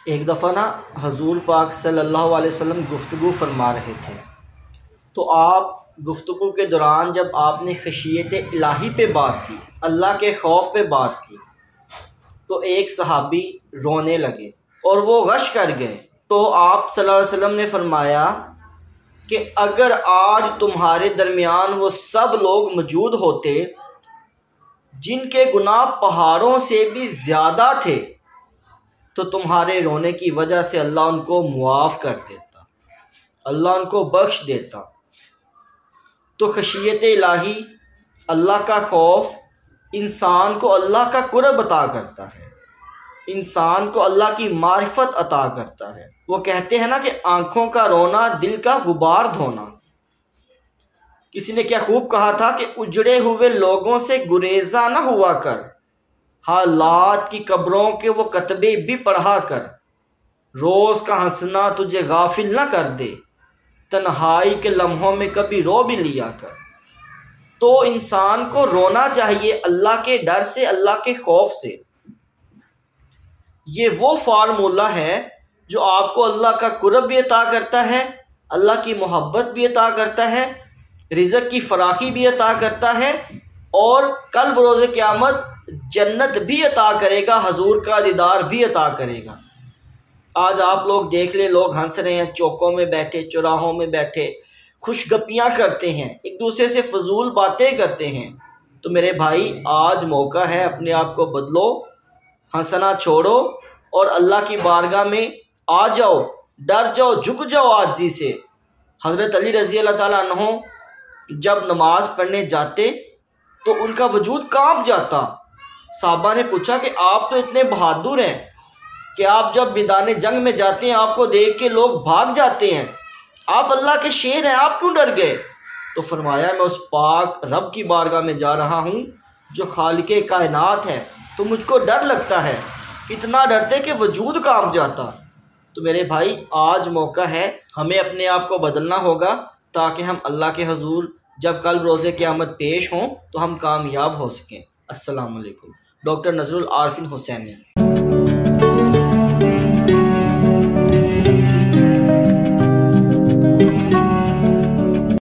एक दफ़ा ना हजूर पाक सल्लल्लाहु अलैहि वसल्लम गुफ्तगू फरमा रहे थे, तो आप गुफ्तगू के दौरान जब आपने खशियत इलाही पे बात की, अल्लाह के खौफ पे बात की, तो एक सहाबी रोने लगे और वो गश कर गए। तो आप सल्लल्लाहु अलैहि वसल्लम ने फरमाया कि अगर आज तुम्हारे दरमियान वो सब लोग मौजूद होते जिनके गुनाह पहाड़ों से भी ज़्यादा थे, तो तुम्हारे रोने की वजह से अल्लाह उनको मुआफ़ कर देता, अल्लाह उनको बख्श देता। तो खशियत इलाही, अल्लाह का खौफ इंसान को अल्लाह का कुर्ब अता करता है, इंसान को अल्लाह की मारिफत अता करता है। वो कहते हैं ना कि आँखों का रोना दिल का गुबार धोना। किसी ने क्या खूब कहा था कि उजड़े हुए लोगों से गुरेजा न हुआ कर, हालात की कब्रों के वो कतबे भी पढ़ा कर, रोज़ का हंसना तुझे गाफिल न कर दे, तन्हाई के लम्हों में कभी रो भी लिया कर। तो इंसान को रोना चाहिए अल्लाह के डर से, अल्लाह के खौफ से। ये वो फार्मूला है जो आपको अल्लाह का कुर्ब भी अता करता है, अल्लाह की मोहब्बत भी अता करता है, रिज़्क़ की फराखी भी अता करता है, और कल बरोज़े क़यामत जन्नत भी अता करेगा, हजूर का दीदार भी अता करेगा। आज आप लोग देख लें, लोग हंस रहे हैं, चौकों में बैठे, चौराहों में बैठे, खुशगपियाँ करते हैं, एक दूसरे से फजूल बातें करते हैं। तो मेरे भाई, आज मौका है, अपने आप को बदलो, हंसना छोड़ो और अल्लाह की बारगाह में आ जाओ, डर जाओ, झुक जाओ आजी से। हज़रत अली रज़ी अल्लाह ताला अन्हु जब नमाज पढ़ने जाते तो उनका वजूद कांप जाता। साहबा ने पूछा कि आप तो इतने बहादुर हैं कि आप जब मैदान जंग में जाते हैं आपको देख के लोग भाग जाते हैं, आप अल्लाह के शेर हैं, आप क्यों डर गए? तो फरमाया, मैं उस पाक रब की बारगाह में जा रहा हूँ जो खालिके कायनात है, तो मुझको डर लगता है, इतना डरते कि वजूद कांप जाता। तो मेरे भाई, आज मौका है, हमें अपने आप को बदलना होगा ताकि हम अल्लाह के हजूर जब कल रोज़े क़यामत पेश हों तो हम कामयाब हो सकें। अस्सलाम वालेकुम। डॉक्टर नज़रुल आरफिन हुसैनी।